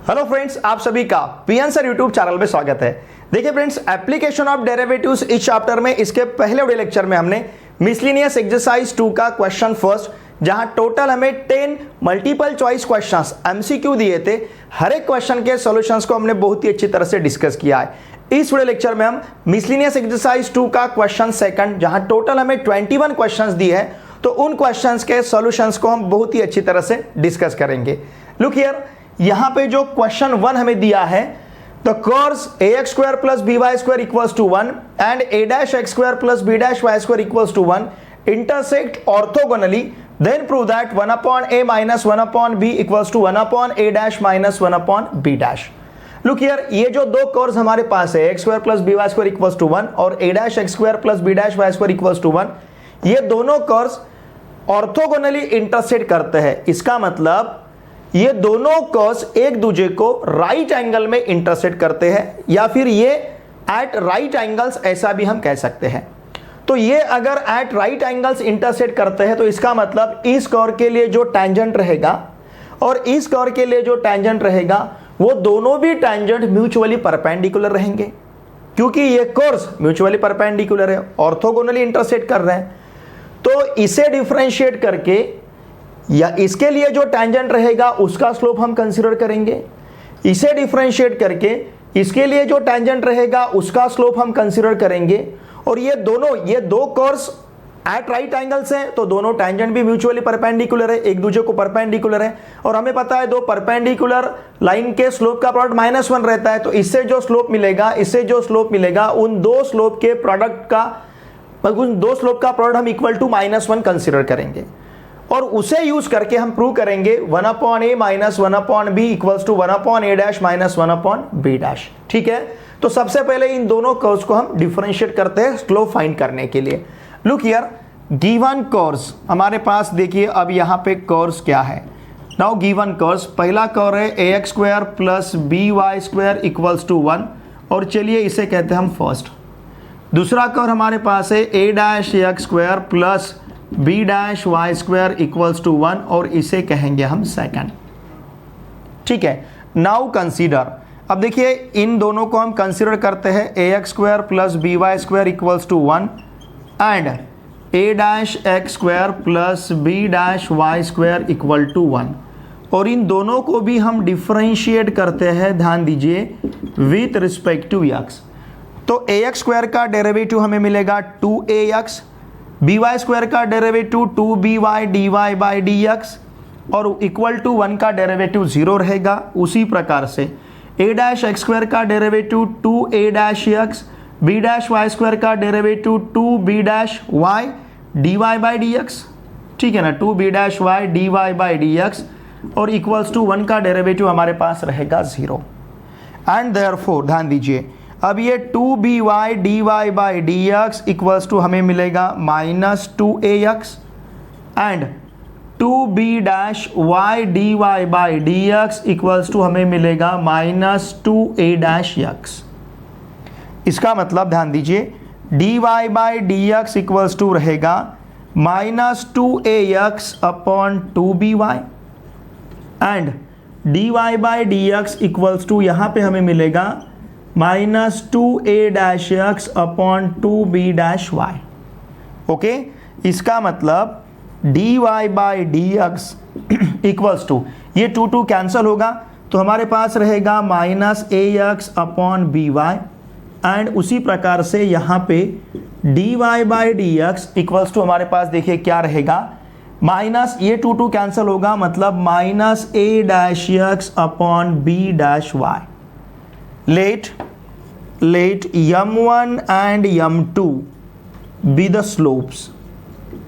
Hello friends, आप सभी का पीएन सर यूट्यूब चैनल में स्वागत है। देखिए फ्रेंड्स, एप्लीकेशन ऑफ डेरिवेटिव्स इस चैप्टर में इसके पहले वीडियो लेक्चर में हमने मिसलिनियस एक्सरसाइज 2 का क्वेश्चन फर्स्ट, जहां टोटल हमें 10 मल्टीपल चॉइस क्वेश्चंस एमसीक्यू दिए थे। हर एक क्वेश्चन के सॉल्यूशंस को हमने बहुत ही अच्छी तरह से डिस्कस किया है। इस वीडियो लेक्चर में हम मिसलिनियस एक्सरसाइज 2 का क्वेश्चन सेकंड, जहां टोटल हमें 21 क्वेश्चंस दिए हैं, तो उन क्वेश्चंस के सॉल्यूशंस को हम बहुत ही अच्छी तरह से डिस्कस करेंगे। लुक हियर, यहां पे जो क्वेश्चन 1 हमें दिया है, the curves ax square plus by square equals to 1 and a dash x square plus b dash y square equals to 1 intersect orthogonally, then prove that 1 upon a minus 1 upon b equals to 1 upon a dash minus 1 upon b dash। Look here, ये जो दो curves हमारे पास है x square plus by square equals to 1 और a dash x square plus b dash y square equals to 1, ये दोनों curves orthogonally intersect करते हैं। इसका मतलब ये दोनों कर्व्स एक दूसरे को राइट एंगल में इंटरसेक्ट करते हैं, या फिर ये एट राइट एंगल्स ऐसा भी हम कह सकते हैं। तो ये अगर एट राइट एंगल्स इंटरसेक्ट करते हैं तो इसका मतलब इस कर्व के लिए जो टैंजेंट रहेगा और इस कर्व के लिए जो टैंजेंट रहेगा, वो दोनों भी टैंजेंट म्यूचुअली परपेंडिकुलर रहेंगे, क्योंकि ये कर्व्स म्यूचुअली परपेंडिकुलर है, ऑर्थोगोनली इंटरसेक्ट कर रहे हैं। तो इसे डिफरेंशिएट करके या इसके लिए जो टैंजेंट रहेगा उसका स्लोप हम कंसीडर करेंगे, इसे डिफरेंशिएट करके इसके लिए जो टैंजेंट रहेगा उसका स्लोप हम कंसीडर करेंगे। और ये दो कर्व्स एट राइट एंगल्स हैं, तो दोनों टैंजेंट भी म्यूचुअली परपेंडिकुलर है, एक दूसरे को परपेंडिकुलर है। और हमें पता है दो परपेंडिकुलर लाइन के स्लोप का प्रोडक्ट -1 रहता है, तो इससे जो स्लोप मिलेगा उन दो स्लोप का प्रोडक्ट हम इक्वल टू -1 कंसीडर करेंगे, और उसे यूज करके हम प्रूव करेंगे 1 upon a minus 1 upon b equals to 1 upon a dash minus 1 upon b dash। ठीक है, तो सबसे पहले इन दोनों कर्व्स को हम डिफरेंशिएट करते हैं स्लोप फाइंड करने के लिए। लुक हियर, गिवन कर्व्स हमारे पास, देखिए अब यहां पे कर्व्स क्या है। नाउ गिवन कर्व्स, पहला कर्व है ax square plus by square equals to 1, और चलिए इसे कहते हैं हम फर्स्ट। दूसरा कर्व हमारे पास है a dash x square plus b dash y square equals to 1, और इसे कहेंगे हम सेकंड। ठीक है, नाउ कंसीडर, अब देखिए इन दोनों को हम कंसीडर करते हैं ax square plus by square equals to 1 and a dash x square plus b dash y square equal to 1, और इन दोनों को भी हम डिफरेंशिएट करते हैं, ध्यान दीजिए, विथ रिस्पेक्ट टू x। तो ax स्क्वायर का डेरिवेटिव हमें मिलेगा 2ax, by स्क्वायर का derivative 2by dy by dx, और इक्वल टू 1 का डेरिवेटिव 0 रहेगा। उसी प्रकार से a डैश x स्क्वायर का derivative 2a dash x, b dash y square का derivative 2b dash y dy by dx, ठीक है ना, 2b dash y dy by dx, और इक्वल्स टू 1 का डेरिवेटिव हमारे पास रहेगा 0। एंड देयरफॉर ध्यान दीजिए, अब ये 2by dy by dx equals to हमें मिलेगा -2ax, and 2b dash y dy by dx equals to हमें मिलेगा -2a डैश x। इसका मतलब ध्यान दीजिए, dy by dx equals to रहेगा -2ax upon 2by, and dy by dx equals to यहाँ पे हमें मिलेगा -2a dash x upon 2b dash y। Okay, इसका मतलब dy by dx equals to, ये 2 कैंसल होगा, तो हमारे पास रहेगा -ax अपॉन by, एंड उसी प्रकार से यहाँ पे dy by dx equals to हमारे पास देखिए क्या रहेगा, माइनस ये 2 कैंसल होगा, मतलब -a dash x upon b dash y। Let m1 and m2 be the slopes।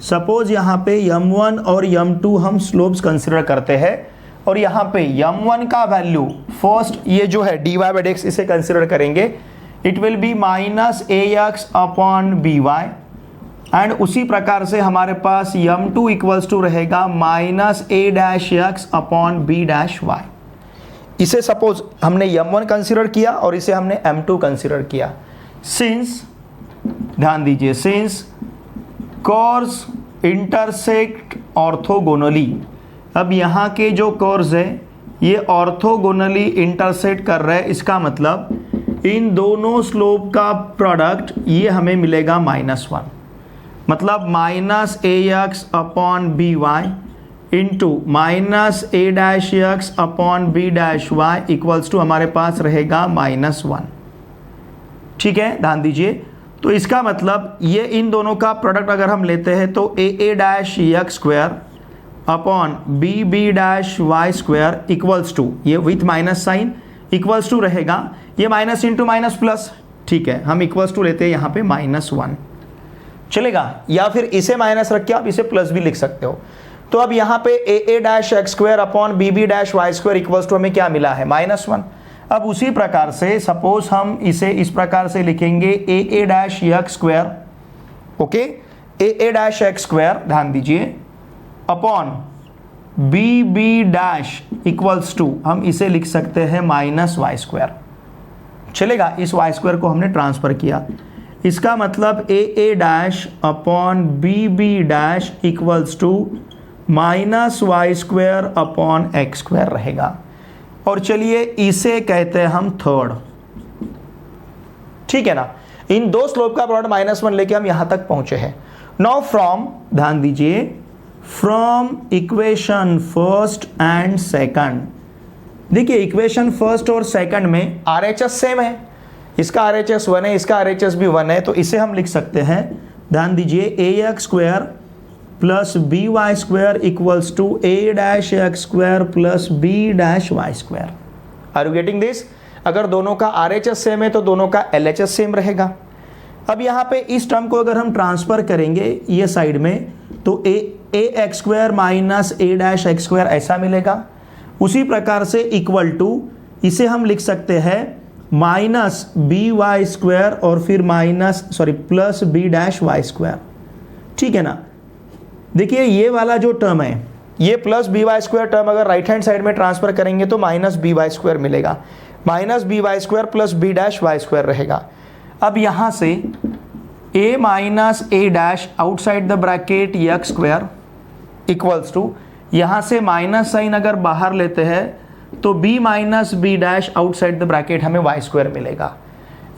Suppose यहाँ पे m1 और m2 हम स्लोप्स कंसिडर करते हैं, और यहाँ पे m1 का वैल्यू फर्स्ट ये जो है dy बाई dx, इसे कंसिडर करेंगे, it will B -ax upon by, and उसी प्रकार से हमारे पास m2 इक्वल्स टू रहेगा -a dash x upon b dash y। इसे सपोज हमने m1 कंसीडर किया और इसे हमने m2 कंसीडर किया। सिंस, ध्यान दीजिए, सिंस कर्व्स इंटरसेक्ट ऑर्थोगोनली, अब यहाँ के जो कर्व्स है ये ऑर्थोगोनली इंटरसेक्ट कर रहे हैं, इसका मतलब इन दोनों स्लोप का प्रोडक्ट ये हमें मिलेगा -1, मतलब -ax upon B Y into -a'(x upon b'(y) equals to हमारे पास रहेगा -1। ठीक है, ध्यान दीजिए। तो इसका मतलब ये इन दोनों का प्रोडक्ट अगर हम लेते हैं तो a'(x² upon b'(y² equals to, ये with minus sign equals to रहेगा, ये माइनस इंटू माइनस प्लस। ठीक है, हम इक्वल्स टू लेते हैं यहाँ पे -1 चलेगा, या फिर इसे माइनस रख के आप इसे प्लस भी लिख सकते हो। तो अब यहाँ पे a'(x² upon b'(y² equals to हमें क्या मिला है? -1। अब उसी प्रकार से सपोज हम इसे इस प्रकार से लिखेंगे a'(x², ओके, a'(x², ध्यान दीजिए, अपॉन b' इक्वल्स टू हम इसे लिख सकते हैं -y²। चलेगा, इस y² को हमने ट्रांसफर किया, इसका मतलब a' upon b' equals to -y² upon x² रहेगा। और चलिए इसे कहते हैं हम थर्ड। ठीक है ना, इन दो स्लोप का प्रोडक्ट -1 लेके हम यहां तक पहुंचे हैं। नाउ फ्रॉम, ध्यान दीजिए, from equation first and second, देखिए इक्वेशन फर्स्ट और सेकंड में RHS सेम है, इसका RHS 1 है, इसका RHS भी 1 है, तो इसे हम लिख सकते हैं, ध्यान दीजिए, ax² plus by² equals to a'(x² plus b'(y²। Are you getting this? अगर दोनों का RHS सेम है तो दोनों का LHS सेम रहेगा। अब यहाँ पे इस टर्म को अगर हम ट्रांसफर करेंगे ये साइड में तो ax² माइनस a'(x²) ऐसा मिलेगा। उसी प्रकार से इक्वल टू इसे हम लिख सकते हैं माइनस by² और फिर प्लस b'(y²। ठीक है ना, देखिए ये वाला जो टर्म है, ये प्लस by² टर्म अगर राइट हैंड साइड में ट्रांसफर करेंगे तो माइनस by² मिलेगा, माइनस by² प्लस b'(y² रहेगा। अब यहां से a minus a' outside the bracket x² equals to, यहां से माइनस साइन अगर बाहर लेते हैं तो b minus b' outside the bracket हमें y² मिलेगा।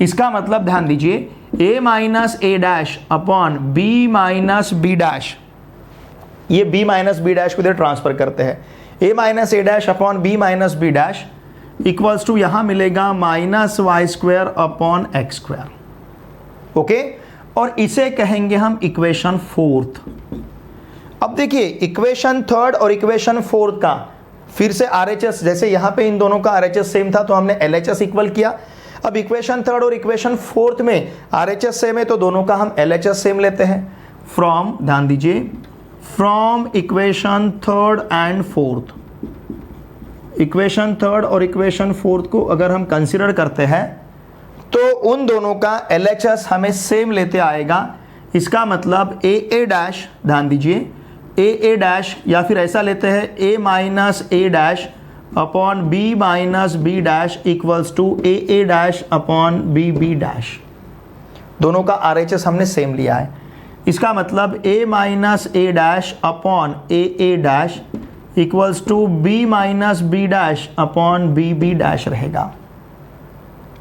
इसका मतलब ध्यान दीजिए, a minus a' upon b minus b', ये b माइनस b' को इधर ट्रांसफर करते हैं, a minus a' upon b minus b' equals to यहां मिलेगा -y² अपॉन x²। ओके, और इसे कहेंगे हम इक्वेशन फोर्थ। अब देखिए इक्वेशन थर्ड और इक्वेशन फोर्थ का फिर से RHS, जैसे यहां पे इन दोनों का RHS सेम था तो हमने LHS इक्वल किया। अब इक्वेशन थर्ड और इक्वेशन फोर्थ में RHS सेम है तो दोनों का हम LHS सेम लेते हैं। फ्रॉम, ध्यान दीजिए, from equation third and fourth, equation third और इक्वेशन फोर्थ को अगर हम कंसीडर करते हैं तो उन दोनों का LHS हमें सेम लेते आएगा। इसका मतलब a', ध्यान दीजिए, a' या फिर ऐसा लेते हैं a minus a' upon b minus b' equals to a' upon b'। दोनों का RHS हमने सेम लिया है। इसका मतलब a minus a' upon a' equals to b minus b' upon b' रहेगा।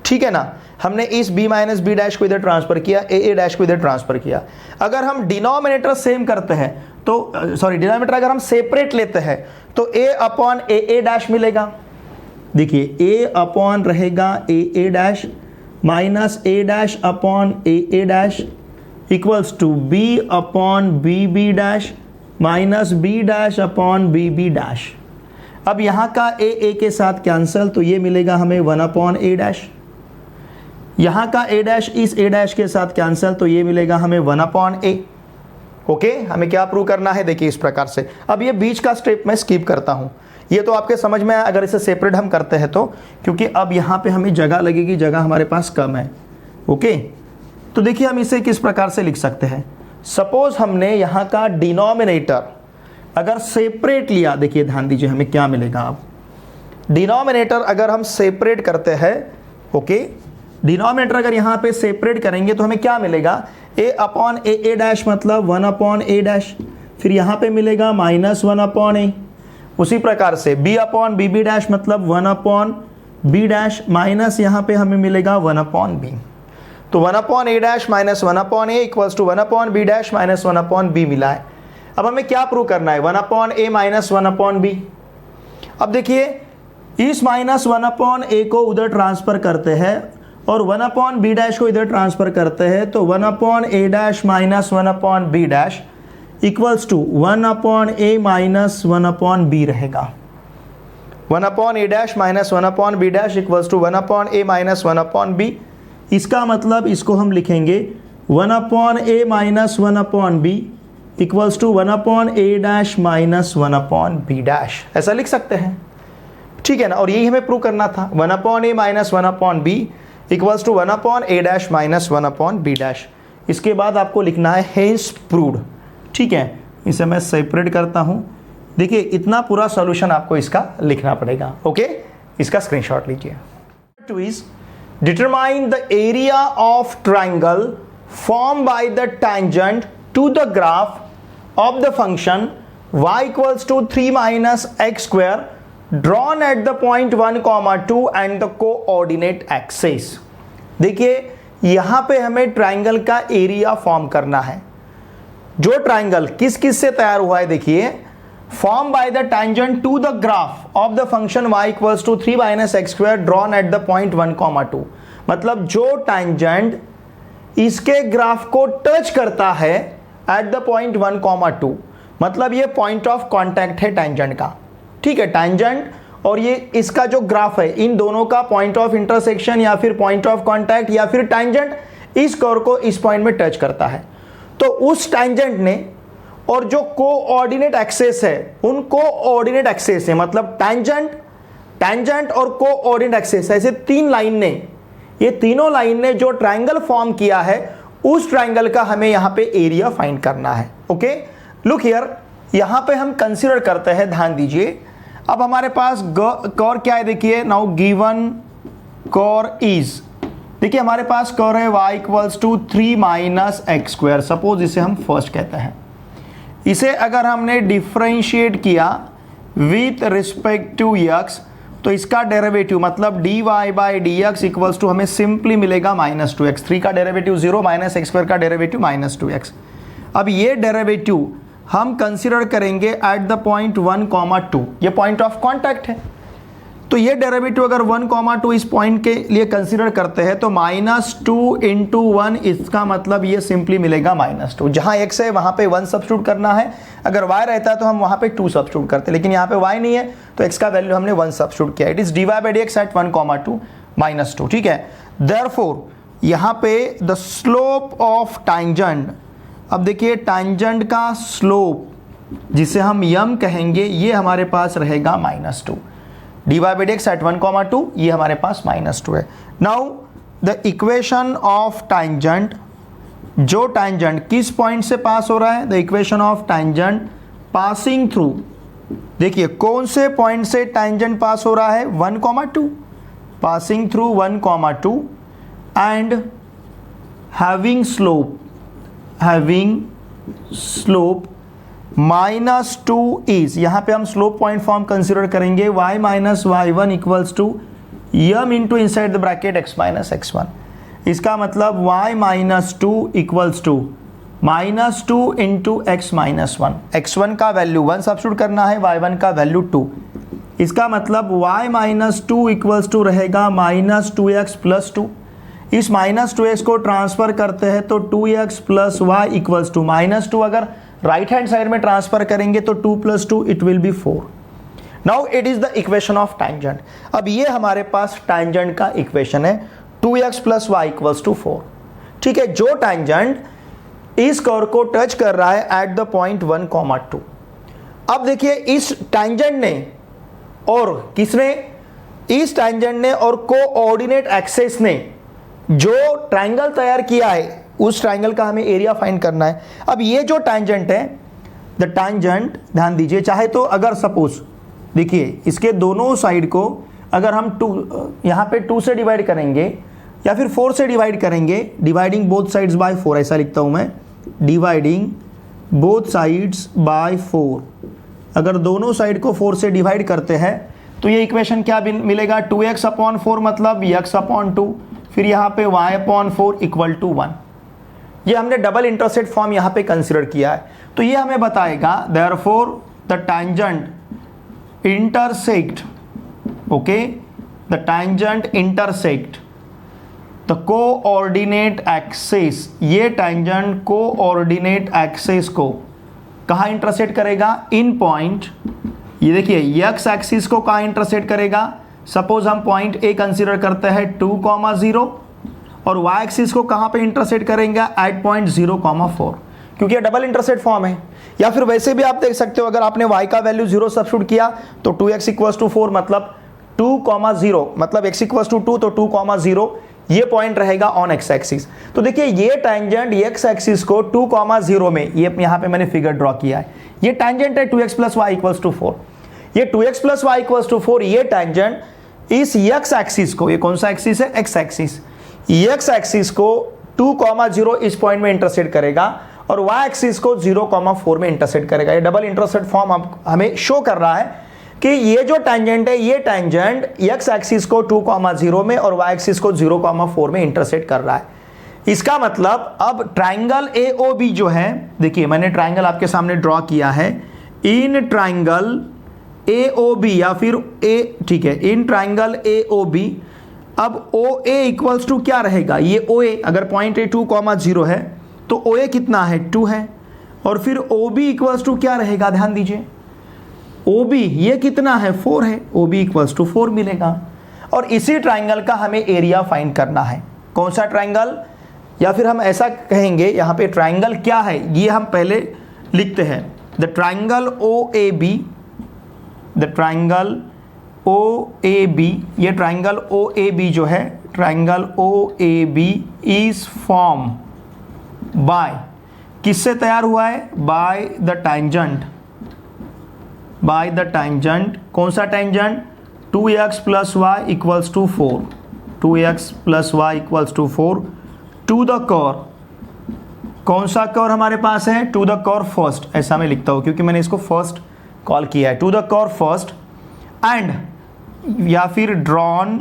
ठीक है ना, हमने इस b माइनस b' को इधर ट्रांसफर किया, a' को इधर ट्रांसफर किया। अगर हम डिनोमिनेटर सेम करते हैं तो डिनोमिनेटर अगर हम सेपरेट लेते हैं तो a अपॉन a' मिलेगा। देखिए a अपॉन रहेगा a' minus a' upon a' equals to b upon b' minus b' upon b'। अब यहाँ का a के साथ कैंसल तो ये मिलेगा हमें 1 अपॉन a'। यहाँ का a' इस a' के साथ कैंसल तो ये मिलेगा हमें 1 अपॉन a। ओके, हमें क्या प्रूव करना है, देखिए इस प्रकार से। अब ये बीच का स्टेप मैं स्किप करता हूँ, ये तो आपके समझ में आया अगर इसे सेपरेट हम करते हैं तो, क्योंकि अब यहाँ पे हमें जगह लगेगी, जगह हमारे पास कम है। ओके, तो देखिए हम इसे किस प्रकार से लिख सकते हैं। सपोज हमने यहाँ का डिनोमिनेटर अगर सेपरेट लिया, देखिए ध्यान दीजिए हमें क्या मिलेगा। अब डिनोमिनेटर अगर हम सेपरेट करते हैं, ओके, डिनोमिनेटर अगर यहाँ पे सेपरेट करेंगे तो हमें क्या मिलेगा, a अपॉन a' मतलब 1 अपॉन a', फिर यहाँ पे मिलेगा -1 अपॉन a, उसी प्रकार से b upon b b dash मतलब 1 अपॉन बी डैश माइनस यहाँ पे हमें मिलेगा 1 अपॉन बी। तो 1 upon a dash minus 1 upon a equals to 1 upon b dash minus 1 upon b मिला है। अब हमें क्या प्रूव करना है, 1 upon a minus 1 upon b. अब देखिए इस माइनस 1 अपॉन ए को उधर ट्रांसफर करते हैं और 1 अपॉन बी डैश को इधर ट्रांसफर करते हैं, तो 1 upon a dash minus 1 upon b dash equals to 1 upon a minus 1 upon b रहेगा। 1 upon a dash minus 1 upon b dash equals to 1 upon a minus 1 upon b. इसका मतलब इसको हम लिखेंगे 1 upon a minus 1 upon b equals to 1 upon a dash minus 1 upon b dash, ऐसा लिख सकते हैं, ठीक है ना। और यही हमें प्रूव करना था, 1 upon a minus 1 upon b equals to 1 upon a dash minus 1 upon b dash. इसके बाद आपको लिखना है हेंस प्रूव्ड, ठीक है। इसे मैं सेपरेट करता हूं। देखिए इतना पूरा सॉल्यूशन आपको इसका लिखना पड़ेगा, ओके। इसका स्क्रीनशॉट लीजिए। Two is determine the area of triangle form by the tangent to the graph of the function y equals to 3 minus x square drawn at the point 1, 2 and the coordinate axis। देखिए यहां पे हमें triangle का area form करना है। जो triangle किस किस से तैयार हुआ है, देखिए form by the tangent to the graph of the function y equals to 3 minus x square drawn at the point 1, 2। मतलब जो टेंजेंट इसके ग्राफ को टच करता है एट द पॉइंट 1, 2, मतलब ये पॉइंट ऑफ कांटेक्ट है टेंजेंट का, ठीक है। टेंजेंट और ये इसका जो ग्राफ है, इन दोनों का पॉइंट ऑफ इंटरसेक्शन या फिर पॉइंट ऑफ कांटेक्ट या फिर टेंजेंट इस कर्व को इस पॉइंट में टच करता है। तो उस टेंजेंट ने और जो कोऑर्डिनेट एक्सेस है, उन कोऑर्डिनेट एक्सेस है मतलब टेंजेंट और कोऑर्डिनेट एक्सेस, ऐसे तीन लाइन ने, ये तीनों लाइन ने जो ट्राइंगल फॉर्म किया है, उस ट्राइंगल का हमें यहां पे एरिया फाइंड करना है, ओके। लुक हियर, यहां पे हम कंसीडर करते हैं, ध्यान दीजिए। अब हमारे पास कॉर क्या है, देखिए नाउ गिवन कॉर इज, देखिए हमारे पास कॉर है y equals to 3 minus x square, suppose इसे हम फर्स्ट कहते हैं। इसे अगर हमने डिफरेंशिएट किया विथ रिस्पेक्ट टू x, तो इसका डेरिवेटिव मतलब dy by d x equals to हमें सिंपली मिलेगा -2x। 3 का डेरिवेटिव 0 माइनस एक्स स्क्वायर का डेरिवेटिव -2x। अब ये डेरिवेटिव हम कंसीडर करेंगे एट द पॉइंट 1, 2, ये पॉइंट ऑफ कांटेक्ट है। तो ये डेरिवेटिव अगर 1, 2 इस पॉइंट के लिए कंसीडर करते हैं तो -2 इंटू 1, इसका मतलब ये सिंपली मिलेगा -2। जहां x है वहां पे 1 सब्स्टिट्यूट करना है, अगर y रहता है तो हम वहां पे 2 सब्स्टिट्यूट करते, लेकिन यहाँ पे y नहीं है तो x का वैल्यू हमने 1 सब्स्टिट्यूट किया। It is dy by dx at 1, 2 -2, ठीक है। देयरफॉर यहाँ पे द स्लोप ऑफ टैंजेंट, अब देखिए टैंजेंट का स्लोप जिसे हम यम कहेंगे, ये हमारे पास रहेगा -2। dy बाई dx एट 1, 2, ये हमारे पास -2 है। Now the equation of tangent, जो टैंजेंट किस पॉइंट से पास हो रहा है, the equation of tangent passing through, देखिए कौन से पॉइंट से टैंजेंट पास हो रहा है, 1, 2, passing through 1, 2 and having slope -2 is, यहां पे हम स्लोप पॉइंट फॉर्म कंसीडर करेंगे y minus y1 equals to m into inside the bracket x minus x1। इसका मतलब y minus 2 equals to -2 into x minus 1। x1 का value 1 substitute करना है, y1 का वैल्यू 2। इसका मतलब y माइनस 2 इक्वल्स टू रहेगा -2x प्लस 2। इस -2x को ट्रांसफर करते हैं तो 2x plus y equals to -2, अगर राइट हैंड साइड में ट्रांसफर करेंगे तो 2 + 2 it will B 4। Now it is the equation of tangent. अब ये हमारे पास टैंजेंट का इक्वेशन है, 2x plus y equals to 4, ठीक है। जो टैंजेंट इस कर्व को टच कर रहा है एट द पॉइंट 1, 2। अब देखिए इस टैंजेंट ने और किसने, इस टैंजेंट ने और कोऑर्डिनेट एक्सेस ने जो ट्राइंगल तैयार किया है, उस ट्राइंगल का हमें एरिया फाइंड करना है। अब ये जो टैंजेंट है, द टैंजेंट, ध्यान दीजिए, चाहे तो अगर सपोज देखिए इसके दोनों साइड को अगर हम 2 यहाँ पे 2 से डिवाइड करेंगे या फिर 4 से डिवाइड करेंगे, डिवाइडिंग बोथ साइड्स बाय 4, ऐसा लिखता हूँ मैं, डिवाइडिंग बोथ साइड्स बाय 4 अगर दोनों साइड को 4 से डिवाइड करते हैं तो ये इक्वेशन क्या मिलेगा, 2x/4 मतलब x/2, फिर यहाँ पे y/4 इक्वल टू 1। ये हमने डबल इंटरसेप्ट फॉर्म यहाँ पे कंसिडर किया है। तो ये हमें बताएगा therefore the tangent intersect, okay, the tangent intersect the coordinate axis. ये टैंजेंट कोऑर्डिनेट एक्सिस को कहाँ इंटरसेक्ट करेगा, इन पॉइंट, ये देखिए x एक्सिस को कहाँ इंटरसेक्ट करेगा, सपोज हम पॉइंट ए कंसीडर करते हैं 2,0 और y एक्सिस को कहाँ पे इंटरसेक्ट करेंगे एट पॉइंट 0,4, क्योंकि ये डबल इंटरसेक्ट फॉर्म है। या फिर वैसे भी आप देख सकते हो, अगर आपने y का वैल्यू 0 सब्स्टिट्यूट किया तो 2x = 4 मतलब 2,0 मतलब x = 2 तो 2,0 ये पॉइंट रहेगा ऑन x एक्सिस। तो देखिए ये टैंजेंट x एक्सिस को 2,0 में, ये यहाँ पे मैंने फिगर ड्रॉ किया है, ये टैंजेंट है 2x + y = 4। ये 2x + y = 4 ये टैंजेंट इस x एक्सिस को, ये कौन सा एक्सिस है, x एक्सिस, x एक्सिस को 2,0 इस पॉइंट में इंटरसेक्ट करेगा और y एक्सिस को 0,4 में इंटरसेक्ट करेगा। ये डबल इंटरसेक्ट फॉर्म हमें शो कर रहा है कि ये जो टैंजेंट है, ये टैंजेंट x एक्सिस को 2,0 में और y एक्सिस को 0,4 में इंटरसेक्ट कर रहा है। इसका मतलब अब ट्राइंगल AOB जो है, देखिए मैंने ट्राइंगल आपके सामने ड्रॉ किया है, इन ट्राइंगल AOB या फिर ठीक है, इन ट्राइंगल AOB, अब OA इक्वल्स टू क्या रहेगा, ये OA अगर पॉइंट A 2,0 है तो OA कितना है, 2 है, और फिर OB इक्वल्स टू क्या रहेगा, ध्यान दीजिए, OB ये कितना है, 4 है, OB इक्वल्स टू 4 मिलेगा। और इसी ट्राइंगल का हमें एरिया फाइंड करना है। कौन सा ट्राइंगल, या फिर हम ऐसा कहेंगे यहाँ पे ट्राइंगल क्या है, ये हम पहले लिखते हैं, the triangle OAB, the triangle OAB, ये ट्राइंगल OAB जो है, triangle OAB is form by, किससे तैयार हुआ है, by the tangent, by the tangent, कौन सा tangent, 2x + y = 4, 2x + y = 4 to the curve, कौन सा कर्व हमारे पास है, टू द कर्व फर्स्ट, ऐसा मैं लिखता हूं क्योंकि मैंने इसको फर्स्ट कॉल किया है, to the curve first and, या फिर drawn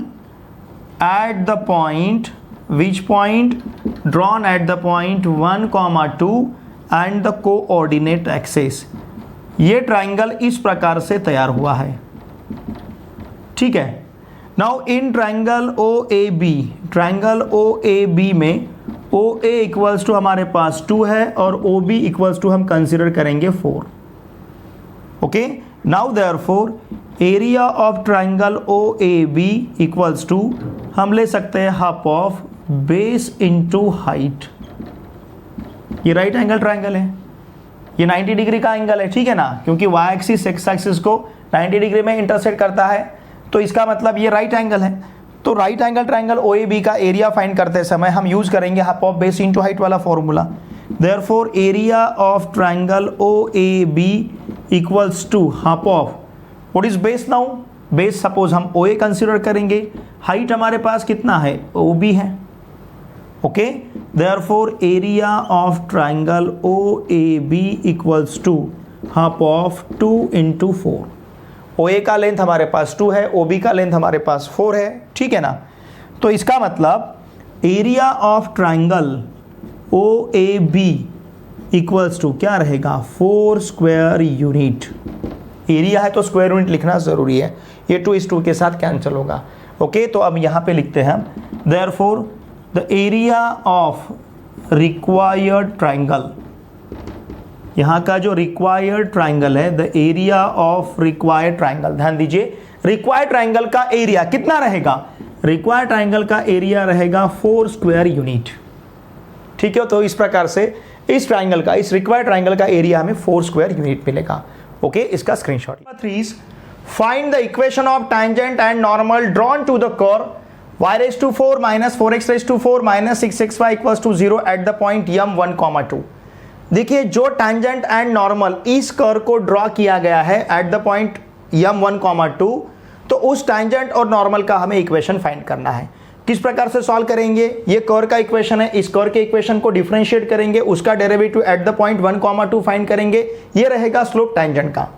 at the point, which point, drawn at the point 1,2 and the coordinate axis. ये ट्राइंगल इस प्रकार से तैयार हुआ है, ठीक है। Now in triangle OAB, triangle OAB में OA इक्वल्स टू हमारे पास 2 है और OB इक्वल्स टू हम कंसिडर करेंगे 4, okay. Now therefore area of triangle OAB equals to, हम ले सकते हैं half of base into height. ये राइट एंगल ट्राइंगल है, ये 90 डिग्री का एंगल है, ठीक है ना, क्योंकि y एक्सिस x एक्सिस को 90 डिग्री में इंटरसेक्ट करता है, तो इसका मतलब ये राइट एंगल है। तो राइट एंगल ट्राइंगल OAB का एरिया फाइंड करते समय हम यूज करेंगे half of base into height वाला formula. Therefore area of triangle OAB equals to half of, what is base, now base suppose हम OA कंसिडर करेंगे, हाइट हमारे पास कितना है, OB है, okay. Therefore area of triangle OAB equals to half of 2 × 4। OA का length हमारे पास 2 है, OB का लेंथ हमारे पास 4 है, ठीक है ना। तो इसका मतलब area of triangle OAB equals to क्या रहेगा, 4 स्क्वायर यूनिट। एरिया है तो स्क्वायर यूनिट लिखना जरूरी है, ये 2:2 के साथ कैंसिल होगा, ओके। तो अब यहाँ पे लिखते हैं therefore the area of required triangle, यहाँ का जो रिक्वायर्ड ट्राइंगल है, the area of required triangle, ध्यान दीजिए रिक्वायर्ड ट्राइंगल का एरिया कितना रहेगा, रिक्वायर्ड ट्राइंगल का एरिया रहेगा 4 स्क्वायर यूनिट, ठीक है। तो इस प्रकार से इस ट्राइंगल का, इस रिक्वायर्ड ट्राइंगल का एरिया हमें 4 स्क्वायर यूनिट मिलेगा, ओके। इसका screenshot. 3 find the equation of tangent and normal drawn to the curve y⁴ - 4x⁴ - 6xy = 0 at the point m1,2। देखिए जो टैंजेंट एंड नॉर्मल इस कर्व को ड्रॉ किया गया है एट द पॉइंट m1,2, तो उस टैंजेंट और नॉर्मल का हमें इक्वेशन फाइंड करना है। किस प्रकार से सॉल्व करेंगे, ये कर्व का इक्वेशन है, इस कर्व के इक्वेशन को डिफरेंशिएट करेंगे, उसका derivative eight the point 1,2 find करेंगे, ये रहेगा स्लोप टैंजेंट का।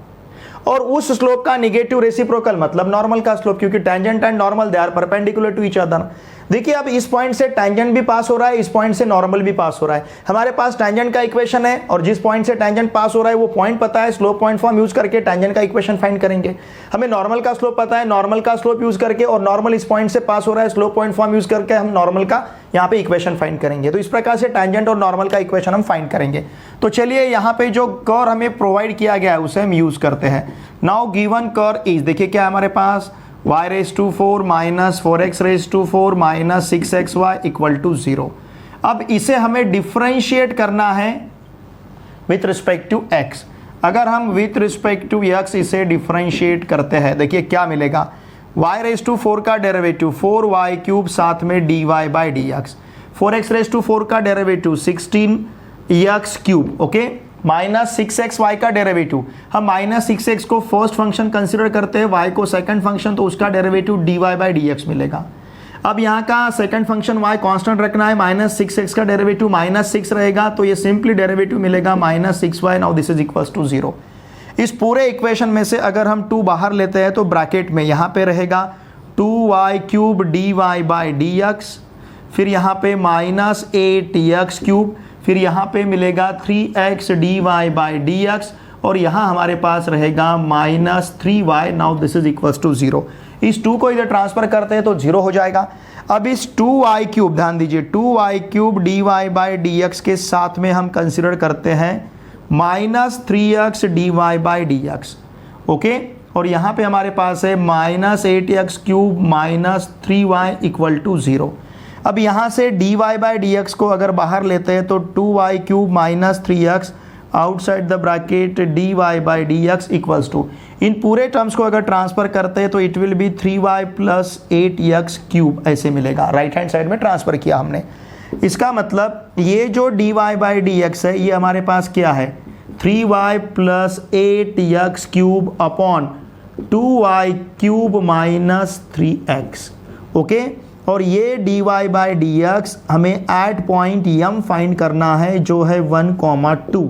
और उस स्लोप का निगेटिव रेसिप्रोकल मतलब नॉर्मल का स्लोप, क्योंकि tangent and normal they are perpendicular to each other. देखिए अब इस पॉइंट से टेंजेंट भी पास हो रहा है, इस पॉइंट से नॉर्मल भी पास हो रहा है। हमारे पास टेंजेंट का इक्वेशन है और जिस पॉइंट से टेंजेंट पास हो रहा है वो पॉइंट पता है, स्लोप पॉइंट फॉर्म यूज करके टेंजेंट का इक्वेशन फाइंड करेंगे। हमें नॉर्मल का स्लोप पता है, नॉर्मल का स्लोप यूज करके, और नॉर्मल इस पॉइंट से पास हो रहा है, स्लोप पॉइंट फॉर्म यूज करके हम नॉर्मल का यहाँ पे इक्वेशन फाइंड करेंगे। तो इस प्रकार से टेंजेंट और नॉर्मल का इक्वेशन हम फाइंड करेंगे। तो चलिए यहाँ पे जो कर्व हमें प्रोवाइड किया गया है उसे हम यूज करते हैं। नाउ गिवन कर्व इज, देखिए क्या हमारे पास y⁴ minus 4x⁴ minus 6xy equal to 0। अब इसे हमें डिफरेंशिएट करना है विथ रिस्पेक्ट टू x। अगर हम विथ रिस्पेक्ट टू x इसे डिफरेंशिएट करते हैं, देखिए क्या मिलेगा, y⁴ का डेरिवेटिव 4y³ साथ में dy/dx, 4x⁴ का derivative 16x³ okay, minus 6xy का डेरिवेटिव, हम माइनस 6x को फर्स्ट फंक्शन कंसिडर करते हैं, y को सेकंड फंक्शन, तो उसका डेरिवेटिव dy/dx मिलेगा। अब यहाँ का सेकंड फंक्शन y कांस्टेंट रखना है, माइनस 6x का डेरिवेटिव माइनस 6 रहेगा, तो ये सिंपली डेरिवेटिव मिलेगा minus 6y। Now this is equals to 0। इस पूरे इक्वेशन में से अगर हम 2 बाहर लेते हैं तो ब्रैकेट में यहाँ पे रहेगा 2y³ dy/dx, फिर यहाँ पे माइनस 8x³, फिर यहाँ पे मिलेगा 3x dy/dx, और यहाँ हमारे पास रहेगा minus 3y। Now this is equals to 0। इस 2 को इधर ट्रांसफर करते हैं तो 0 हो जाएगा। अब इस 2y³, ध्यान दीजिए 2y³ dy/dx के साथ में हम कंसिडर करते हैं माइनस 3x dy/dx ओके, और यहाँ पे हमारे पास है minus 8x³ minus 3y equal to 0। अब यहाँ से dy/dx को अगर बाहर लेते हैं तो 2y³ minus 3x outside the bracket dy/dx equals to, इन पूरे टर्म्स को अगर ट्रांसफर करते हैं तो it will B 3y plus 8x³ ऐसे मिलेगा। राइट हैंड साइड में ट्रांसफर किया हमने। इसका मतलब ये जो dy/dx है ये हमारे पास क्या है, 3y plus 8x³ upon 2y³ minus 3x okay, और ये dy/dx हमें एट पॉइंट m फाइंड करना है जो है 1,2।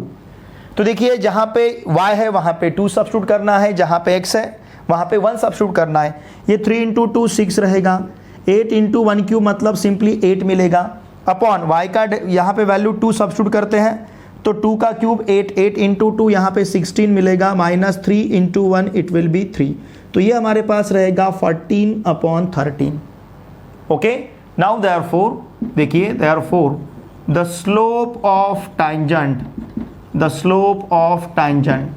तो देखिए जहाँ पे y है वहाँ पे 2 सब्स्टिट्यूट करना है, जहाँ पे x है वहाँ पे 1 सब्स्टिट्यूट करना है। ये 3 × 2 6 रहेगा, 8 × 1³ मतलब सिंपली 8 मिलेगा, अपॉन y का यहाँ पे वैल्यू 2 सब्स्टिट्यूट करते हैं तो 2 का क्यूब 8, 8 × 2 यहाँ पे 16 मिलेगा, माइनस 3 × 1 इट विल बी 3। तो ये हमारे पास रहेगा 14/13 ओके। नाउ देयरफॉर देखिए, therefore the slope of tangent, the slope of tangent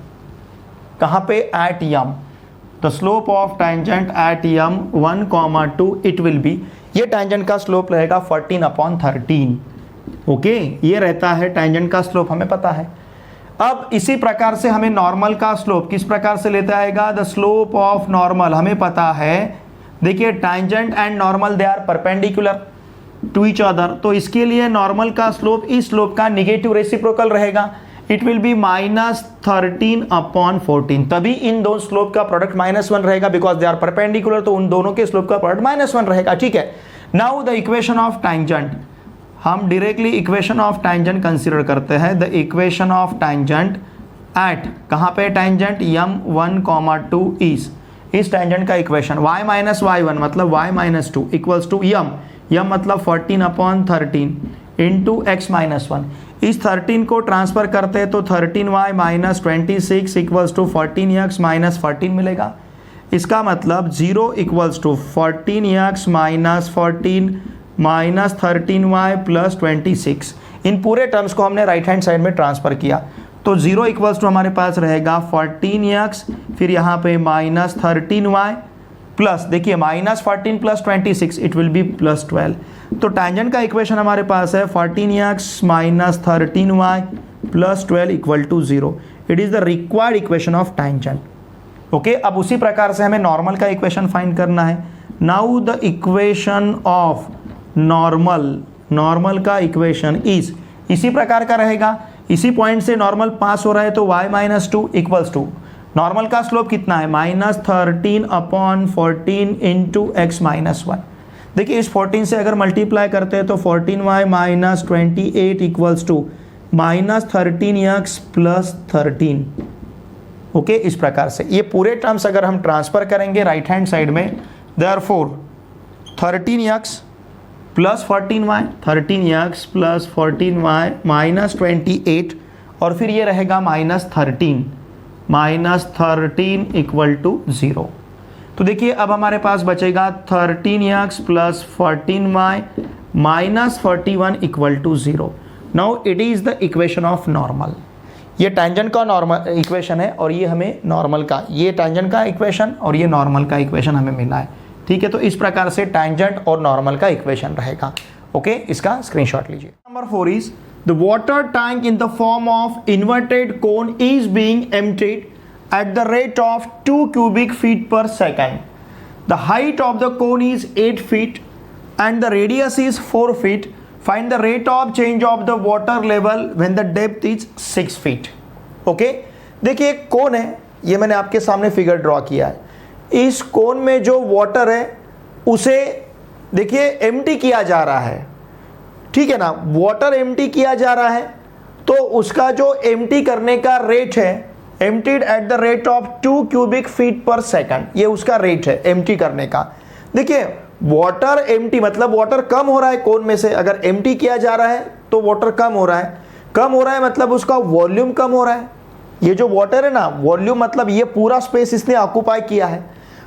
कहाँ पे, at m, the slope of tangent at m 1,2 it will be, ये टांजेंट का स्लोप रहेगा 14/13 ओके, ये रहता है टांजेंट का स्लोप, हमें पता है। अब इसी प्रकार से हमें नॉर्मल का स्लोप किस प्रकार से लेता आएगा, द स्लोप ऑफ नॉर्मल हमें पता है, देखिए tangent and normal they are perpendicular to each other, तो इसके लिए नॉर्मल का स्लोप इस स्लोप का निगेटिव रेसिप्रोकल रहेगा, इट विल बी माइनस 13/14। तभी इन दो स्लोप का प्रोडक्ट -1 रहेगा, बिकॉज दे आर परपेंडिकुलर, तो उन दोनों के स्लोप का प्रोडक्ट -1 रहेगा। ठीक है, now the equation of tangent, हम directly equation of tangent consider करते हैं। The equation of tangent eight, कहाँ पे टांजेंट, m 1,2 इस टांजेंट का इक्वेशन y माइनस y1 मतलब y - 2 इक्वल्स टू m मतलब 14/13 इंटू x - 1। इस 13 को ट्रांसफर करते हैं तो 13y minus 26 equals to 14x minus 14 मिलेगा। इसका मतलब 0 equals to 14x minus 14 minus 13y plus 26। इन पूरे टर्म्स को हमने राइट हैंड साइड में ट्रांसफर किया तो 0 इक्वल्स टू हमारे पास रहेगा 14x, फिर यहाँ पे माइनस 13y प्लस, देखिए minus 14 plus 26 it will be plus 12। तो टैंजेंट का इक्वेशन हमारे पास है 14x minus 13y plus 12 equal to 0। It is the required equation of tangent okay. अब उसी प्रकार से हमें नॉर्मल का इक्वेशन फाइंड करना है। Now the equation of normal का इक्वेशन इज इसी प्रकार का रहेगा। इसी पॉइंट से नॉर्मल पास हो रहा है तो y - 2 इक्वल्स टू, नॉर्मल का स्लोप कितना है, -13/14 इंटू x - 1। देखिए इस 14 से अगर मल्टीप्लाई करते हैं तो 14y minus 28 equals to -13x plus 13 okay, इस प्रकार से ये पूरे टर्म्स अगर हम ट्रांसफर करेंगे राइट हैंड साइड में, therefore 13x plus 14y, 13x plus 14y minus 28, और फिर ये रहेगा -13 इक्वल टू 0। तो देखिए अब हमारे पास बचेगा 13x plus 14y minus 41 equal to 0। Now it is the equation of normal. ये टेंजेंट का नॉर्मल इक्वेशन है और ये हमें नॉर्मल का, ये टेंजेंट का इक्वेशन और ये नॉर्मल का इक्वेशन हमें मिला है। ठीक है, तो इस प्रकार से टेंजेंट और नॉर्मल का इक्वेशन रहेगा। ओके, इसका स्क्रीनशॉट लीजिए। Number 4 is the water tank in the form of inverted cone is being emptied at the rate of 2 cubic feet per second. The height of the cone is 8 feet and the radius is 4 feet. Find the rate of change of the water level when the depth is 6 feet. Okay? देखिए एक कोन है, ये मैंने आपके सामने figure draw किया है। इस कोन में जो वाटर है उसे देखिए एम्प्टी किया जा रहा है। ठीक है ना, वाटर एम्प्टी किया जा रहा है, तो उसका जो एम्प्टी करने का रेट है, emptied at the rate of 2 cubic feet पर सेकंड, ये उसका रेट है एम्प्टी करने का। देखिए वाटर एम्प्टी मतलब वाटर कम हो रहा है कोन में से, अगर एम्प्टी किया जा रहा है तो वाटर कम हो रहा है, कम हो रहा है मतलब उसका वॉल्यूम कम हो रहा है। ये जो वाटर है ना, वॉल्यूम मतलब ये पूरा स्पेस इसने ऑक्यूपाई किया है,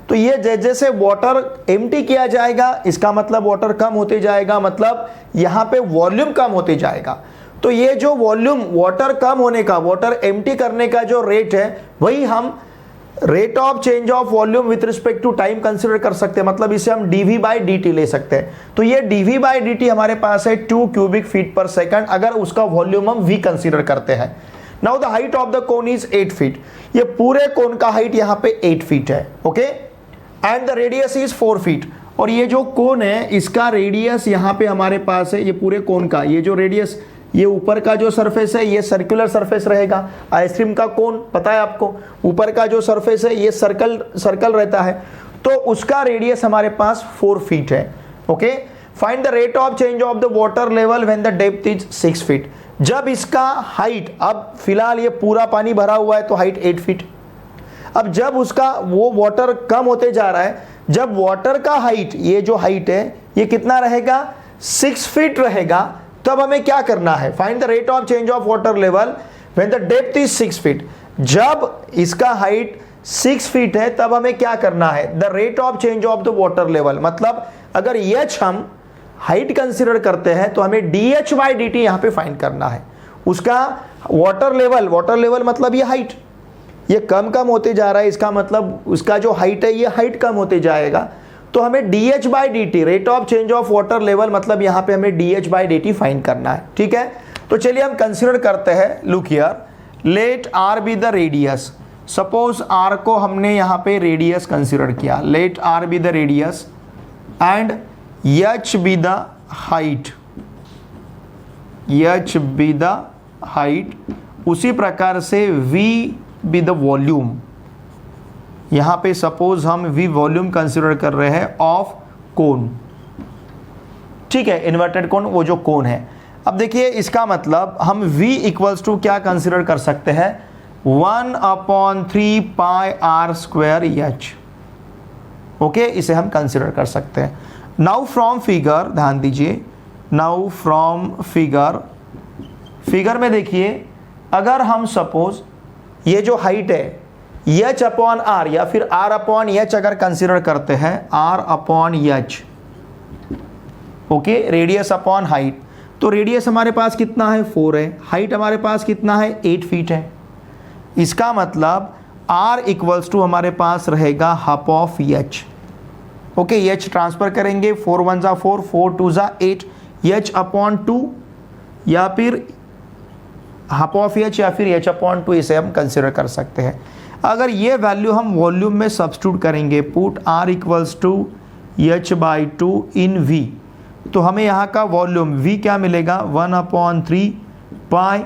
तो ये जैसे जैसे वाटर एम्प्टी किया जाएगा इसका मतलब वाटर कम होते जाएगा, मतलब यहाँ पे वॉल्यूम कम होते जाएगा। तो ये जो वॉल्यूम वाटर कम होने का, वाटर एम्प्टी करने का जो रेट है, वही हम rate of change of volume with respect to time consider कर सकते हैं, मतलब इसे हम dv बाई dt ले सकते हैं। तो ये dv बाई dt हमारे पास है 2 क्यूबिक फीट पर सेकंड, अगर उसका वॉल्यूम हम v कंसीडर करते हैं। Now the height of the cone is 8 feet, ये पूरे कोन का हाइट यहाँ पे 8 फीट है। Okay, and the radius is 4 feet, और ये जो कोन है इसका रेडियस यहाँ पे हमारे पास है, ये पूरे कोन का ये जो रेडियस, ये ऊपर का जो सरफेस है ये सर्कुलर सरफेस रहेगा। आइसक्रीम का कोन पता है आपको, ऊपर का जो सरफेस है ये सर्कल रहता है, तो उसका रेडियस हमारे पास 4 फीट है। Okay, find the rate of change of the water level when the depth is 6 feet. जब इसका हाइट, अब फिलहाल ये पूरा पानी भरा हुआ है तो हाइट 8 फीट, अब जब उसका वो वाटर कम होते जा रहा है, जब वाटर का हाइट, ये जो हाइट है ये कितना रहेगा, 6 फीट रहेगा, तब हमें क्या करना है, find the rate of change of water level when the depth is 6 feet. जब इसका हाइट 6 फीट है तब हमें क्या करना है, the rate of change of the water level, मतलब अगर h हम हाइट कंसीडर करते हैं तो हमें dh बाई dt यहाँ पे फाइंड करना है। उसका वाटर लेवल मतलब ये हाइट, ये कम होते जा रहा है, इसका मतलब उसका जो हाइट है ये हाइट कम होते जाएगा, तो हमें dh by dt, rate of change of water level, मतलब यहाँ पे हमें dh बाई dt फाइंड करना है। ठीक है, तो चलिए हम कंसीडर करते हैं। Look here, let r be the radius, suppose r को हमने यहाँ पे रेडियस कंसीडर किया, let r be the radius and h be the height, h be the height, उसी प्रकार से v बी द वॉल्यूम। यहाँ पे सपोज हम v वॉल्यूम कंसिडर कर रहे हैं ऑफ कोन। ठीक है, इन्वर्टेड कोन, वो जो कोन है। अब देखिए इसका मतलब हम v इक्वल्स टू क्या कंसिडर कर सकते हैं, 1/3 पाई r स्क्वायर h। ओके, इसे हम कंसिडर कर सकते हैं। नाउ फ्रॉम फिगर, ध्यान दीजिए, नाउ फ्रॉम फिगर में देखिए, अगर हम सपोज ये जो हाइट है h अपॉन r या फिर r अपॉन h अगर कंसिडर करते हैं, r upon h, okay, radius upon height, तो रेडियस हमारे पास कितना है, 4 है, हाइट हमारे पास कितना है, 8 फीट है। इसका मतलब r इक्वल्स टू हमारे पास रहेगा half of h। Okay, h transfer करेंगे, 4 1 जा 4, 4 2 जा 8, h अपॉन 2 या फिर हाफ ऑफ h या फिर h अपॉन 2, इसे हम कंसिडर कर सकते हैं। अगर ये वैल्यू हम वॉल्यूम में सब्स्टिट्यूट करेंगे, put r equals to h by 2 in v, तो हमें यहाँ का वॉल्यूम v क्या मिलेगा, 1/3 पाई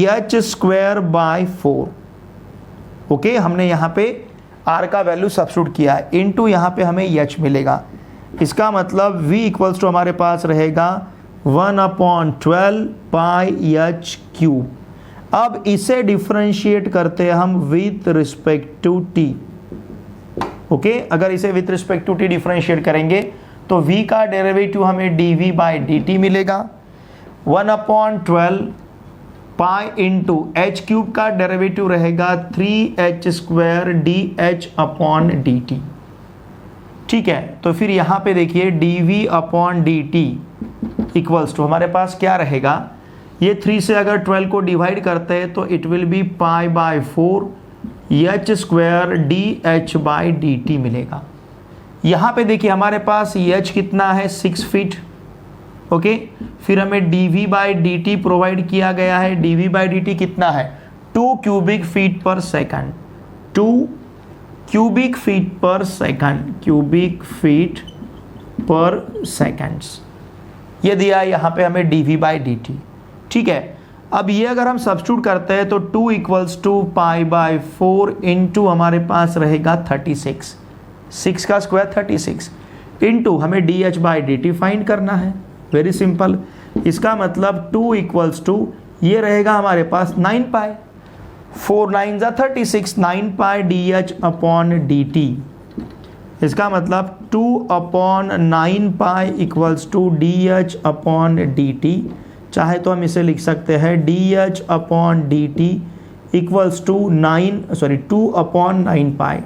h स्क्वायर बाई 4। ओके, हमने यहाँ पे r का वैल्यू सब्स्टिट्यूट किया है, इनटू यहाँ पे हमें h मिलेगा। इसका मतलब v इक्वल्स टू हमारे पास रहेगा 1/12 पाई h क्यूब। अब इसे डिफरेंशिएट करते हैं हम with respect to t. Okay, अगर इसे with respect to t differentiate करेंगे तो v का डेरिवेटिव हमें dv बाई dt मिलेगा। 1/12 पाई इंटू एच क्यूब का डेरिवेटिव रहेगा 3h square dh upon dt। ठीक है, तो फिर यहाँ पे देखिए dv upon dt equals to हमारे पास क्या रहेगा, ये 3 से अगर 12 को डिवाइड करते हैं तो it will B pi by 4 H square dh by dt मिलेगा। यहाँ पे देखिए हमारे पास h कितना है 6 फीट। ओके, फिर हमें dv बाई dt प्रोवाइड किया गया है, dv बाई dt कितना है 2 क्यूबिक फीट पर सेकंड, 2 क्यूबिक फीट पर सेकंड, क्यूबिक फीट पर सेकंड्स, ये दिया है यहाँ पे हमें dv बाई dt। ठीक है, अब ये अगर हम सब्स्टिट्यूट करते हैं तो 2 equals to pi by 4 into हमारे पास रहेगा 36, 6 का स्क्वायर 36 इंटू हमें dh बाई dt फाइंड करना है। वेरी सिंपल, इसका मतलब 2 इक्वल्स टू ये रहेगा हमारे पास 9 pi, 4 9 36, 9 pi dh upon dt। इसका मतलब 2 upon 9 pi equals to dh upon dt। चाहे तो हम इसे लिख सकते हैं dh upon dt equals to 2 upon 9 pi,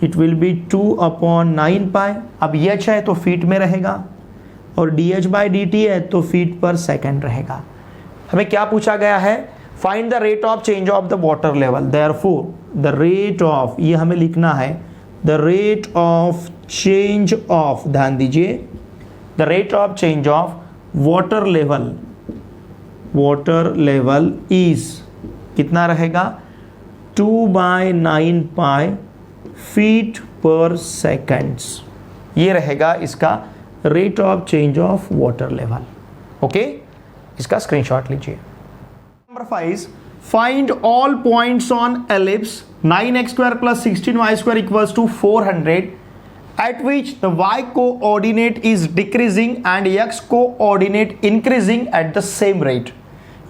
it will be 2 upon 9 pi. अब h है तो फीट में रहेगा और dh बाई dt है तो फीट पर सेकंड रहेगा। हमें क्या पूछा गया है, find the rate of change of the water level. Therefore the rate of, ये हमें लिखना है the rate of change of, ध्यान दीजिए, the rate of change of water level, water level is कितना रहेगा 2 बाई 9 पाई फीट पर seconds, ये रहेगा इसका rate of change of water level. Okay, इसका स्क्रीनशॉट लीजिए। Number 5, find all points on ellipse 9x square plus 16y square equals to 400 at which the y coordinate is decreasing and x coordinate increasing at the same rate।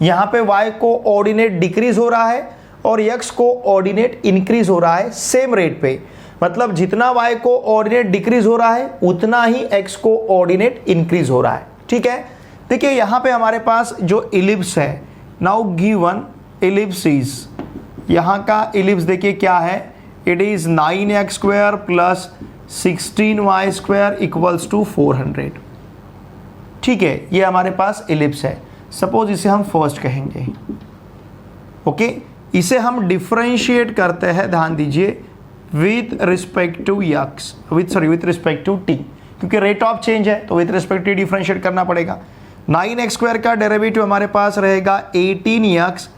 यहाँ पे y coordinate decrease हो रहा है और x coordinate increase हो रहा है same rate पे, मतलब जितना y coordinate डिक्रीज हो रहा है उतना ही x coordinate इंक्रीज हो रहा है। ठीक है, देखिए यहाँ पे हमारे पास जो इलिप्स है, नाउ गिवन इलिप्स इज, यहाँ का इलिप्स देखिए क्या है, it is 9x square plus 16y square equals to 400। ठीक है, ये हमारे पास इलिप्स है। सपोज इसे हम फर्स्ट कहेंगे। ओके, इसे हम डिफरेंशिएट करते हैं, ध्यान दीजिए, with respect to x, with respect to t, क्योंकि रेट ऑफ चेंज है तो विथ रिस्पेक्ट टू डिफरेंशिएट करना पड़ेगा। 9x स्क्वायर का डेरिवेटिव हमारे पास रहेगा 18x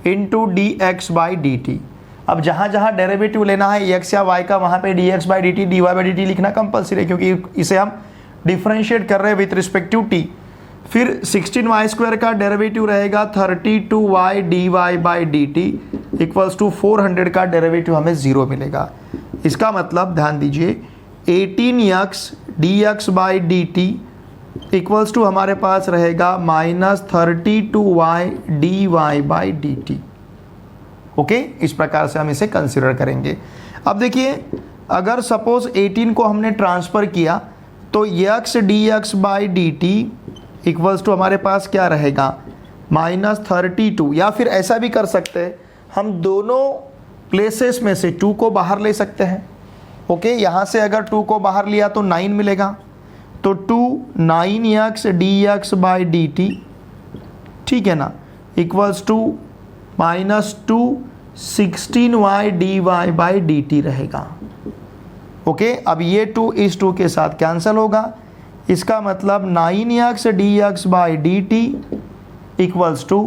into D x by d T. अब जहाँ जहाँ डेरिवेटिव लेना है x या y का, वहाँ पे dx by dt dy by dt लिखना कंपलसरी है, क्योंकि इसे हम डिफरेंशिएट कर रहे हैं विथ रिस्पेक्ट टू t। फिर 16y स्क्वायर का डेरिवेटिव रहेगा 32y dy by dt equals to 400 का डेरिवेटिव हमें 0 मिलेगा। इसका मतलब ध्यान दीजिए 18x dx by dt equals to हमारे पास रहेगा -32y dy by dt। Okay, इस प्रकार से हम इसे कंसिडर करेंगे। अब देखिए, अगर सपोज 18 को हमने ट्रांसफ़र किया तो x dx by dt equals to हमारे पास क्या रहेगा -32, या फिर ऐसा भी कर सकते हैं, हम दोनों प्लेसेस में से 2 को बाहर ले सकते हैं। ओके, यहाँ से अगर 2 को बाहर लिया तो 9 मिलेगा, तो 2 9x dx बाई dt, ठीक है ना, equals to -2 16y dy by dt रहेगा। ओके, अब ये 2 इस 2 के साथ कैंसिल होगा, इसका मतलब 9x dx by dt equals to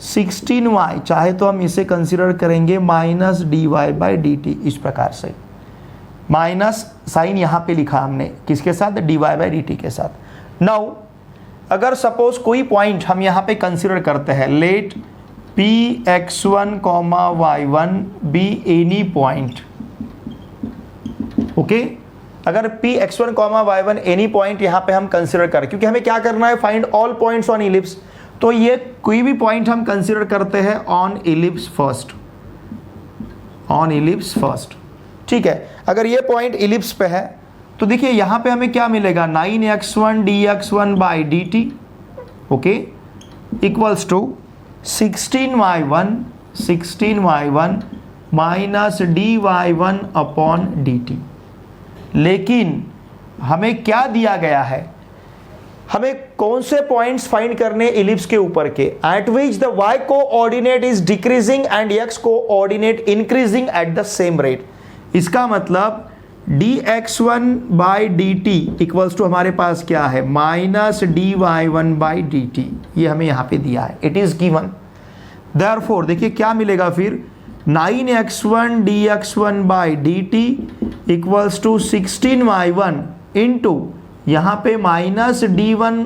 16y, चाहे तो हम इसे कंसिडर करेंगे -dy बाई dt, इस प्रकार से माइनस साइन यहाँ पे लिखा हमने किसके साथ, dy बाई dt के साथ। नाउ अगर सपोज कोई पॉइंट हम यहाँ पे कंसिडर करते हैं, let Px1, y1 be any point. Okay, अगर Px1, y1 एनी पॉइंट यहाँ पे हम कंसिडर करें, क्योंकि हमें क्या करना है, find all points on ellipse, तो ये कोई भी पॉइंट हम कंसिडर करते हैं on ellipse first, on ellipse first. ठीक है, अगर ये पॉइंट इलिप्स पे है तो देखिए यहां पे हमें क्या मिलेगा, 9x1 dx1 by d t, okay, equals to 16y1 minus dy1 upon d t. लेकिन हमें क्या दिया गया है, हमें कौन से पॉइंट्स फाइंड करने इलिप्स के ऊपर के, at which the y coordinate is decreasing and x coordinate increasing at the same rate. इसका मतलब dx1 by d t equals to हमारे पास क्या है, minus dy1 by d T. ये हमें यहां पे दिया है, इट इज गिवन। देयरफॉर देखिए क्या मिलेगा फिर, 9x1 dx1 by d t equals to 16y1 into यहाँ पे minus dy1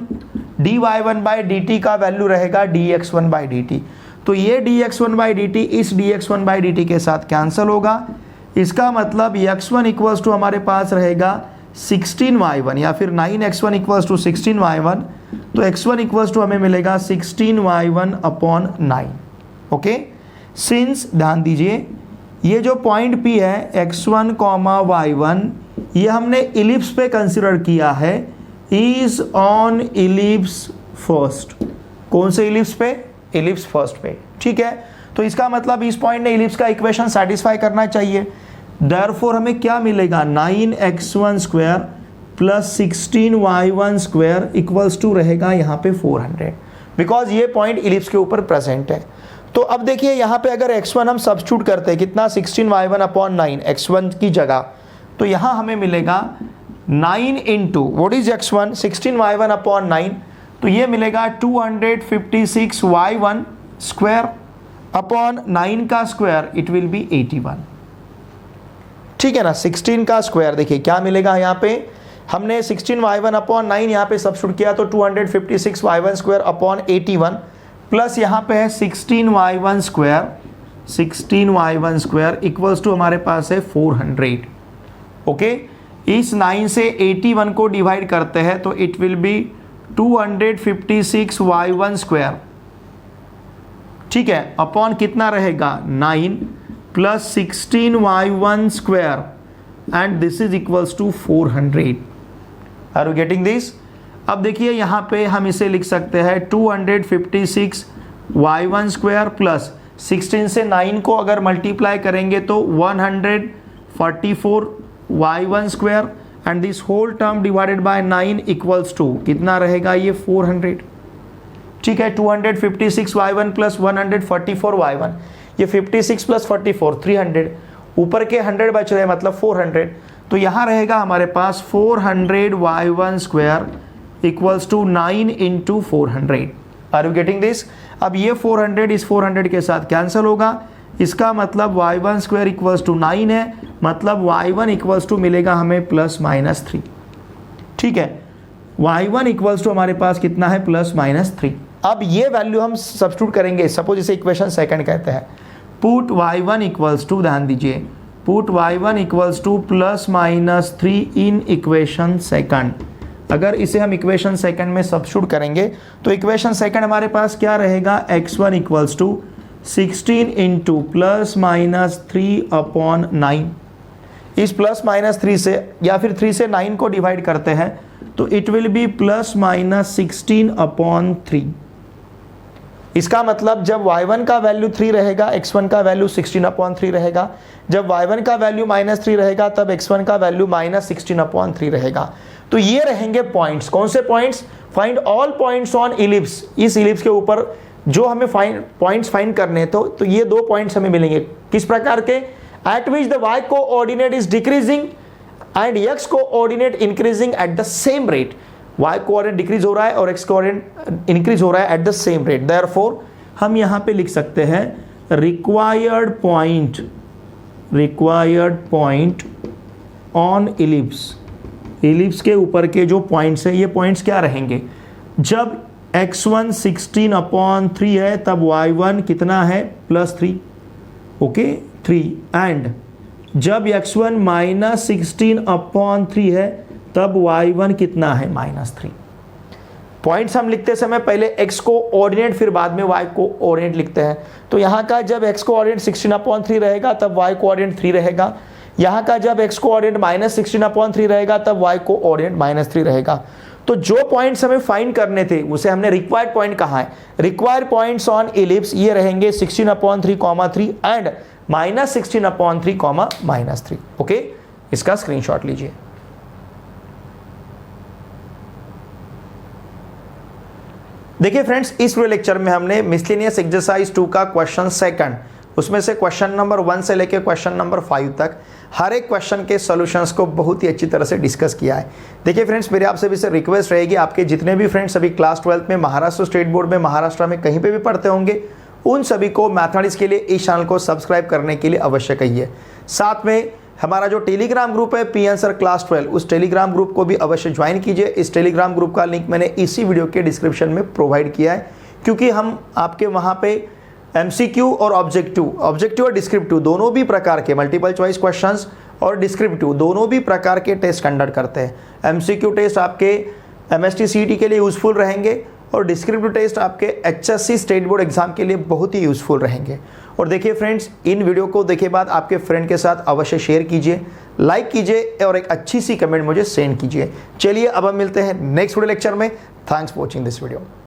by d t का वैल्यू रहेगा dx1 बाई डी टी। तो ये dx1 बाई डी टी इस dx1 बाई डी टी के साथ कैंसिल होगा। इसका मतलब x1 इक्वल्स टू हमारे पास रहेगा 16y1 या फिर 9x1 इक्वल्स टू 16y1, तो x1 इक्वल्स टू हमें मिलेगा 16y1 अपॉन 9। ओके, सिंस ध्यान दीजिए ये जो पॉइंट P है x1 y1 ये हमने इलिप्स पे कंसिडर किया है, इज ऑन इलिप्स फर्स्ट। कौन से इलिप्स पे, इलिप्स फर्स्ट पे। ठीक है, तो इसका मतलब इस पॉइंट ने इलिप्स का इक्वेशन सेटिस्फाई करना चाहिए। देयरफॉर हमें क्या मिलेगा, 9x1 square plus 16y1 square equals to रहेगा यहाँ पे 400, बिकॉज ये पॉइंट इलिप्स के ऊपर प्रेजेंट है। तो अब देखिए यहाँ पे अगर x1 हम सब्स्टिट्यूट करते हैं कितना, 16y1 अपॉन 9 x1 की जगह, तो यहाँ हमें मिलेगा 9 into what is x1, 16y1 upon 9, तो ये मिलेगा 256y1 स्क्वायर अपॉन 9 का स्क्वायर, इट विल बी 81। ठीक है ना, 16 का स्क्वायर देखिए क्या मिलेगा, यहाँ पे हमने 16y1 अपॉन 9 यहाँ पे सब्स्टिट्यूट किया तो 256y1 स्क्वायर अपॉन 81, प्लस यहाँ पे है 16y1 स्क्वायर इक्वल्स टू हमारे पास है 400। ओके, इस 9 से 81 को डिवाइड करते हैं तो it will B 256y1 square. ठीक है, अपॉन कितना रहेगा 9 plus 16y1 square and this is equals to 400। Are you getting this? अब देखिए यहाँ पे हम इसे लिख सकते हैं 256y1 स्क्वायर प्लस 16 से 9 को अगर मल्टीप्लाई करेंगे तो 144y1 square and this whole term divided by 9 equals to कितना रहेगा, ये 400। ठीक है, 256y1 प्लस 144y1, ये 56 प्लस 44 300, ऊपर के 100 बच रहे मतलब 400, तो यहाँ रहेगा हमारे पास 400y1 square equals to 9 into 400। Are you getting this? अब ये 400 इस 400 के साथ कैंसिल होगा, इसका मतलब y1 स्क्वायर इक्वल्स टू 9 है, मतलब y1 इक्वल्स टू मिलेगा हमें प्लस माइनस 3। ठीक है, y1 इक्वल्स टू हमारे पास कितना है, प्लस माइनस 3। अब ये वैल्यू हम सब्स्टिट्यूट करेंगे, सपोज इसे इक्वेशन सेकंड कहते हैं, पुट y1 इक्वल्स टू, ध्यान दीजिए, put y1 equals two plus minus 3 in equation second. अगर इसे हम इक्वेशन सेकंड में सब्स्टिट्यूट करेंगे तो इक्वेशन सेकंड हमारे पास क्या रहेगा, x1 equals to 16 into plus minus 3 upon 9। इस प्लस माइनस 3 से या फिर 3 से 9 को डिवाइड करते हैं तो it will be plus minus 16 upon 3। इसका मतलब जब y1 का वैल्यू 3 रहेगा, x1 का वैल्यू 16 अपॉन 3 रहेगा। जब y1 का वैल्यू माइनस 3 रहेगा तब x1 का वैल्यू माइनस 16 अपॉन 3 रहेगा। तो ये रहेंगे पॉइंट्स। कौन से points? Find all points on ellipse. इस इलिप्स के ऊपर जो हमें पॉइंट्स फाइंड करने तो ये दो पॉइंट्स हमें मिलेंगे। किस प्रकार के? At which the y coordinate is decreasing and x coordinate increasing at the same rate. y coordinate decrease हो रहा है और x कोऑर्डिनेट इंक्रीज हो रहा है eight the same rate. Therefore हम यहां पे लिख सकते हैं required point on ellipse. Ellipse के ऊपर के जो पॉइंट्स है, ये पॉइंट्स क्या रहेंगे? जब x1 16 अपॉन 3 है तब y1 कितना है? Plus 3, okay 3। एंड जब x1 माइनस 16 अपॉन 3 है तब y1 कितना है? माइनस 3। पॉइंट्स हम लिखते समय पहले x को ऑर्डिनेट फिर बाद में y को ऑर्डिनेट लिखते हैं। तो यहाँ का जब x को ऑर्डिनेट 16/3 रहेगा तब y को ऑर्डिनेट 3 रहेगा। यहाँ का जब x को ऑर्डिनेट -16/3 रहेगा तब y को ऑर्डिनेट -3 रहेगा। तो जो पॉइंट्स हमें फाइंड करने थे उसे हमने रिक्वायर्ड पॉइंट कहा है। रिक्वायर्ड पॉइंट्स ऑन इलिप्स ये रहेंगे 16/3, एंड -16/3, ओके। इसका स्क्रीनशॉट लीजिए। देखिए फ्रेंड्स, इस वीडियो लेक्चर में हमने मिसलेनियस एक्सरसाइज 2 का क्वेश्चन सेकंड, उसमें से क्वेश्चन नंबर 1 से लेकर क्वेश्चन नंबर 5 तक हर एक क्वेश्चन के सॉल्यूशंस को बहुत ही अच्छी तरह से डिस्कस किया है। देखिए फ्रेंड्स, मेरे आपसे भी से रिक्वेस्ट रहेगी, आपके जितने भी फ्रेंड्स अभी क्लास 12 में महाराष्ट्र स्टेट बोर्ड में महाराष्ट्र में कहीं पे भी पढ़ते होंगे, उन सभी को मैथमेटिक्स के लिए इस चैनल को सब्सक्राइब करने के लिए अवश्य कहिए। साथ में हमारा जो टेलीग्राम ग्रुप है पी आंसर क्लास 12, उस टेलीग्राम ग्रुप को भी अवश्य ज्वाइन कीजिए। इस टेलीग्राम ग्रुप का लिंक मैंने इसी वीडियो के डिस्क्रिप्शन में प्रोवाइड किया है, क्योंकि हम आपके वहाँ पे एमसीक्यू और ऑब्जेक्टिव और डिस्क्रिप्टिव दोनों भी प्रकार के मल्टीपल चॉइस क्वेश्चंस और डिस्क्रिप्टिव दोनों भी प्रकार के टेस्ट कंडक्ट करते हैं। एमसीक्यू टेस्ट आपके एमएसटी सीईटी के लिए यूज़फुल रहेंगे और डिस्क्रिप्टिव टेस्ट आपके एचएससी स्टेट बोर्ड एग्जाम के लिए बहुत ही यूज़फुल रहेंगे। और देखिए फ्रेंड्स, इन वीडियो को देखे बाद आपके फ्रेंड के साथ अवश्य शेयर कीजिए, लाइक कीजिए और एक अच्छी सी कमेंट मुझे सेंड कीजिए। चलिए अब हम मिलते हैं नेक्स्ट वीडियो लेक्चर में। Thanks for watching this video.